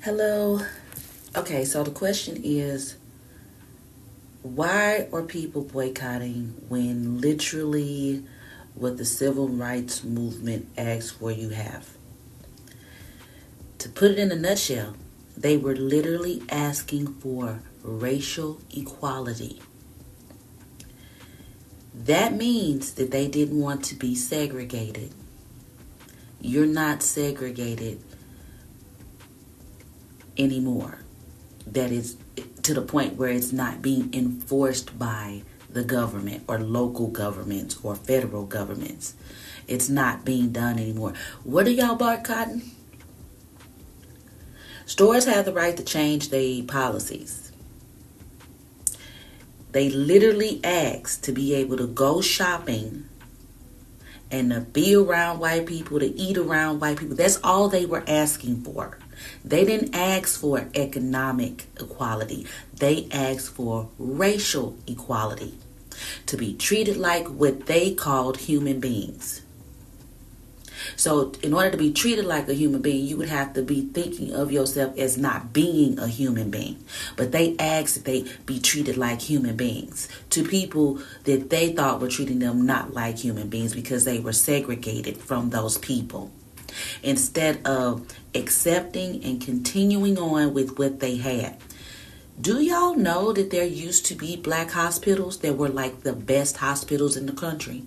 Hello. Okay, so the question is, why are people boycotting when literally what the civil rights movement asks for you have? To put it in a nutshell, they were literally asking for racial equality. That means that they didn't want to be segregated. You're not segregated anymore. That is to the point where it's not being enforced by the government or local governments or federal governments. It's not being done anymore. What are y'all boycotting? Stores have the right to change their policies. They literally asked to be able to go shopping and to be around white people, to eat around white people. That's all they were asking for. They didn't ask for economic equality. They asked for racial equality, to be treated like what they called human beings. So in order to be treated like a human being, you would have to be thinking of yourself as not being a human being. But they asked that they be treated like human beings to people that they thought were treating them not like human beings because they were segregated from those people. Instead of accepting and continuing on with what they had. Do y'all know that there used to be black hospitals that were like the best hospitals in the country?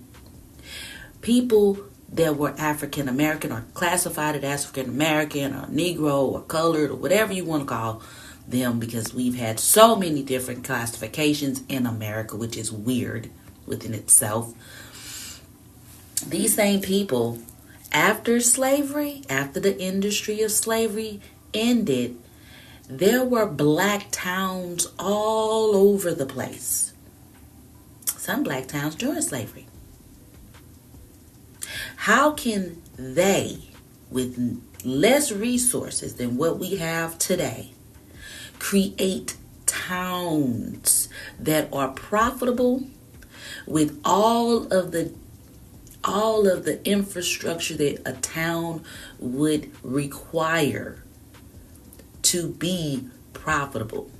People that were African American or classified as African American or Negro or colored or whatever you want to call them, because we've had so many different classifications in America, which is weird within itself. These same people, after slavery, after the industry of slavery ended, there were black towns all over the place. Some black towns during slavery. How can they, with less resources than what we have today, create towns that are profitable with all of the infrastructure that a town would require to be profitable?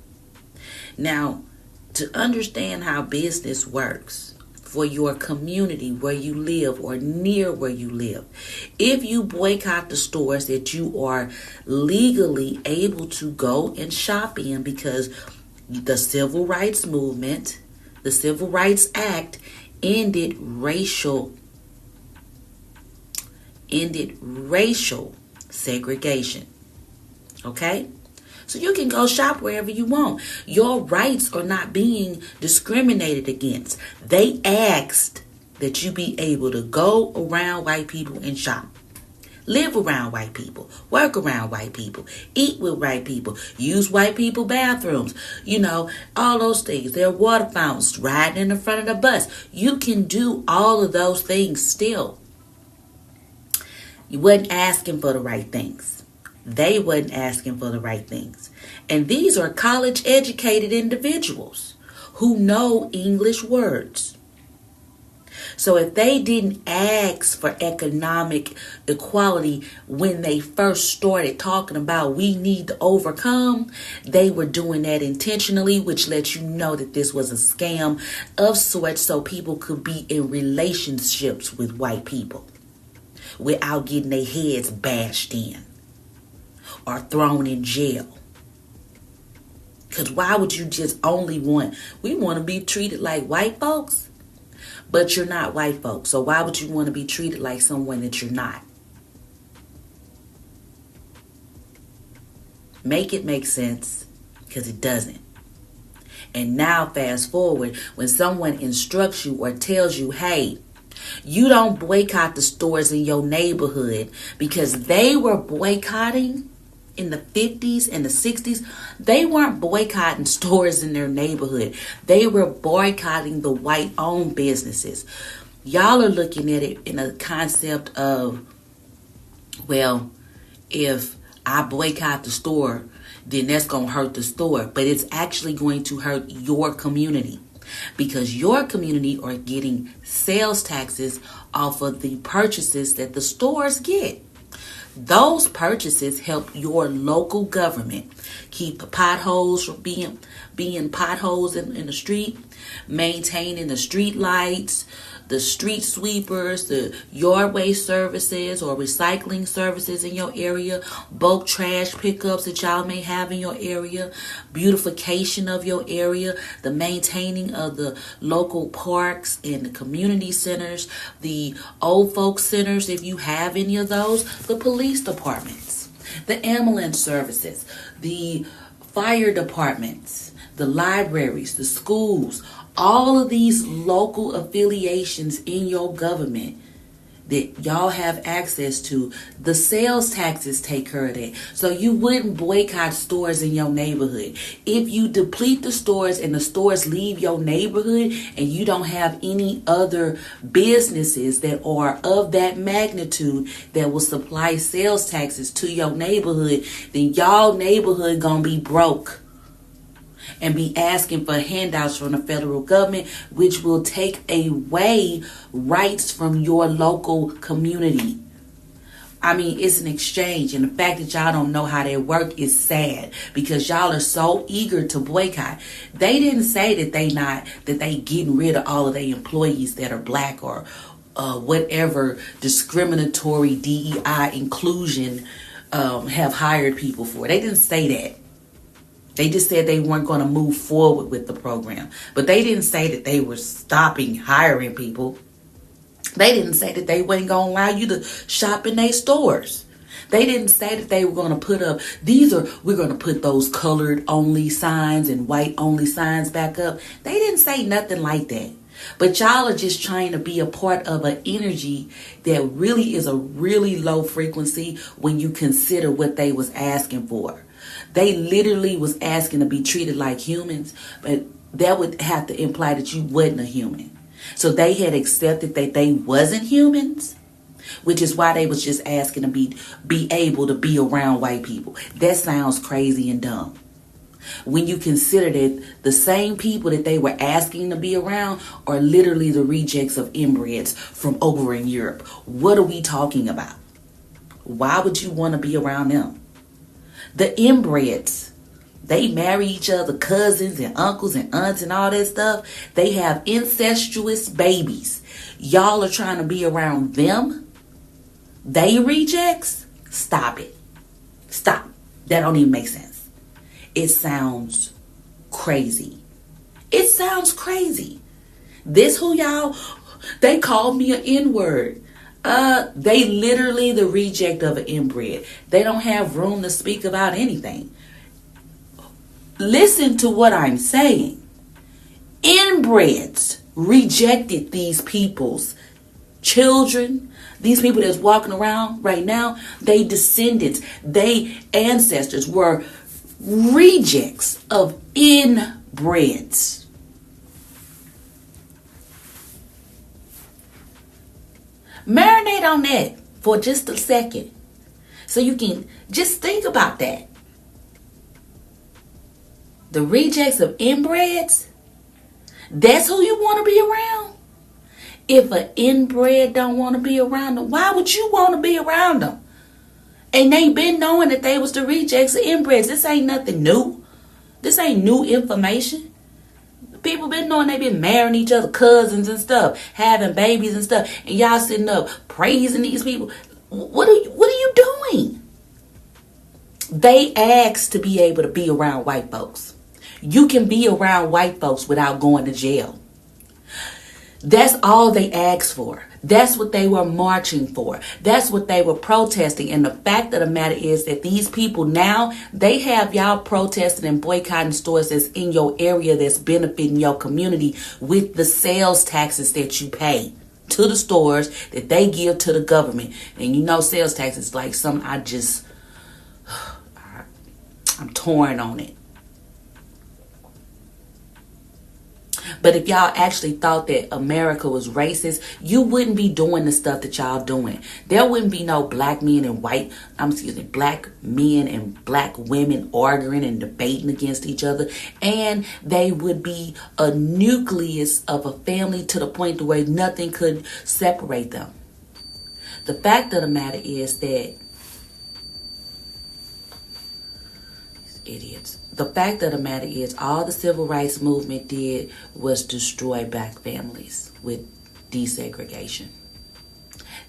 Now, to understand how business works for your community where you live or near where you live, if you boycott the stores that you are legally able to go and shop in, because the Civil Rights Movement, the Civil Rights Act ended racial segregation. Okay? So you can go shop wherever you want. Your rights are not being discriminated against. They asked that you be able to go around white people and shop. Live around white people. Work around white people. Eat with white people. Use white people bathrooms. All those things. There are water fountains. Riding in the front of the bus. You can do all of those things still. You wasn't asking for the right things. They wasn't asking for the right things. And these are college educated individuals who know English words. So if they didn't ask for economic equality when they first started talking about we need to overcome, they were doing that intentionally, which lets you know that this was a scam of sorts so people could be in relationships with white people without getting their heads bashed in or thrown in jail. Because why would you just we want to be treated like white folks, but you're not white folks. So why would you want to be treated like someone that you're not? Make it make sense, because it doesn't. And now fast forward, when someone instructs you or tells you, hey, you don't boycott the stores in your neighborhood, because they were boycotting in the 50s and the 60s. They weren't boycotting stores in their neighborhood. They were boycotting the white-owned businesses. Y'all are looking at it in a concept of, well, if I boycott the store, then that's going to hurt the store. But it's actually going to hurt your community, because your community are getting sales taxes off of the purchases that the stores get. Those purchases help your local government keep the potholes from being potholes in the street, maintaining the street lights, the street sweepers, the yard waste services or recycling services in your area, bulk trash pickups that y'all may have in your area, beautification of your area, the maintaining of the local parks and the community centers, the old folks centers if you have any of those, the police departments, the ambulance services, the fire departments, the libraries, the schools, all of these local affiliations in your government that y'all have access to, the sales taxes take care of that. So you wouldn't boycott stores in your neighborhood. If you deplete the stores and the stores leave your neighborhood and you don't have any other businesses that are of that magnitude that will supply sales taxes to your neighborhood, then y'all neighborhood gonna be broke and be asking for handouts from the federal government, which will take away rights from your local community. I mean, it's an exchange, and the fact that y'all don't know how they work is sad because y'all are so eager to boycott. They didn't say that they getting rid of all of their employees that are black or whatever discriminatory DEI inclusion have hired people for. They didn't say that. They just said they weren't going to move forward with the program. But they didn't say that they were stopping hiring people. They didn't say that they weren't going to allow you to shop in their stores. They didn't say that they were going to put up, we're going to put those colored only signs and white only signs back up. They didn't say nothing like that. But y'all are just trying to be a part of an energy that really is a really low frequency when you consider what they was asking for. They literally was asking to be treated like humans, but that would have to imply that you wasn't a human. So they had accepted that they wasn't humans, which is why they was just asking to be able to be around white people. That sounds crazy and dumb. When you consider that the same people that they were asking to be around are literally the rejects of inbreds from over in Europe. What are we talking about? Why would you want to be around them? The inbreds, they marry each other, cousins and uncles and aunts and all that stuff. They have incestuous babies. Y'all are trying to be around them? They rejects? Stop it. Stop. That don't even make sense. It sounds crazy. It sounds crazy. This who y'all, they called me an N-word. They literally the reject of an inbred. They don't have room to speak about anything. Listen to what I'm saying. Inbreds rejected these people's children. These people that's walking around right now, they descendants, they ancestors were rejects of inbreds. Marinate on that for just a second so you can just think about that. The rejects of inbreds, that's who you want to be around. If an inbred don't want to be around them, why would you want to be around them? And they been knowing that they was the rejects of inbreds. This ain't nothing new. This ain't new information. People been knowing they been marrying each other, cousins and stuff, having babies and stuff, and y'all sitting up praising these people. What are you doing? They asked to be able to be around white folks. You can be around white folks without going to jail. That's all they asked for. That's what they were marching for. That's what they were protesting. And the fact of the matter is that these people now, they have y'all protesting and boycotting stores that's in your area that's benefiting your community with the sales taxes that you pay to the stores that they give to the government. And you know sales taxes like something I'm torn on it. But if y'all actually thought that America was racist, you wouldn't be doing the stuff that y'all doing. There wouldn't be no black men and black men and black women arguing and debating against each other. And they would be a nucleus of a family to the point to where nothing could separate them. The fact of the matter is that Idiots. The fact of the matter is, all the civil rights movement did was destroy black families with desegregation.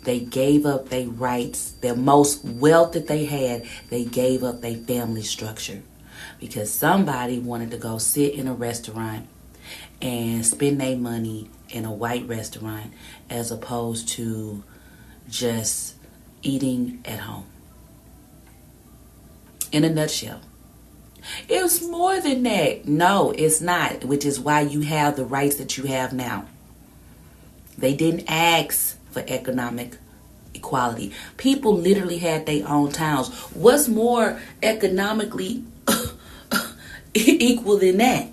They gave up their rights, their most wealth that they had, they gave up their family structure. Because somebody wanted to go sit in a restaurant and spend their money in a white restaurant as opposed to just eating at home. In a nutshell. It was more than that. No, it's not, which is why you have the rights that you have now. They didn't ask for economic equality. People literally had their own towns. What's more economically equal than that?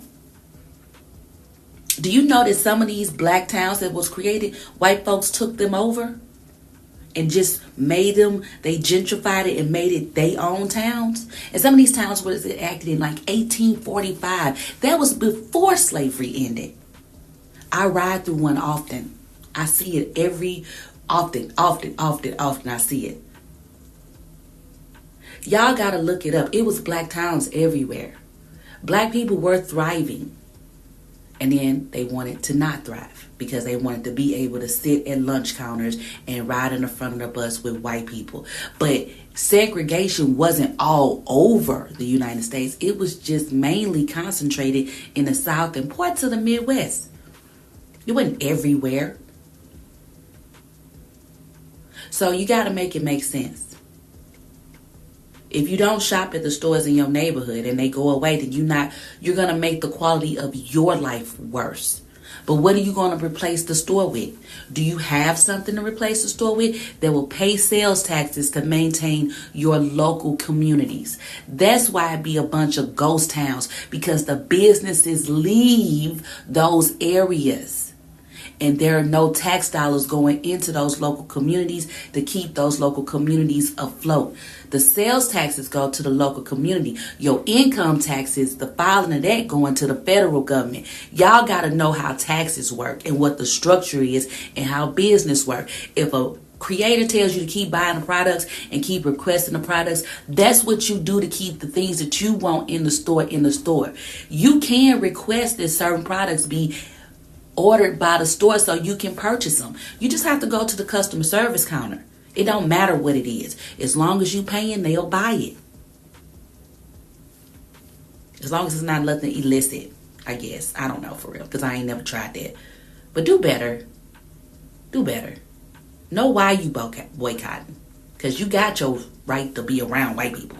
Do you know that some of these black towns that was created, white folks took them over and just made them, they gentrified it and made it their own towns? And some of these towns was acted in like 1845. That was before slavery ended. I ride through one often. I see it often I see it. Y'all gotta look it up. It was black towns everywhere. Black people were thriving. And then they wanted to not thrive because they wanted to be able to sit at lunch counters and ride in the front of the bus with white people. But segregation wasn't all over the United States. It was just mainly concentrated in the South and parts of the Midwest. It wasn't everywhere. So you got to make it make sense. If you don't shop at the stores in your neighborhood and they go away, then you're going to make the quality of your life worse. But what are you going to replace the store with? Do you have something to replace the store with that will pay sales taxes to maintain your local communities? That's why it be a bunch of ghost towns, because the businesses leave those areas. And there are no tax dollars going into those local communities to keep those local communities afloat. The sales taxes go to the local community. Your income taxes, the filing of that, going to the federal government. Y'all got to know how taxes work and what the structure is and how business work. If a creator tells you to keep buying the products and keep requesting the products, that's what you do to keep the things that you want in the store in the store. You can request that certain products be ordered by the store so you can purchase them. You just have to go to the customer service counter. It don't matter what it is. As long as you paying, they'll buy it. As long as it's not nothing illicit, I guess. I don't know for real, because I ain't never tried that. But do better. Do better. Know why you boycotting. Because you got your right to be around white people.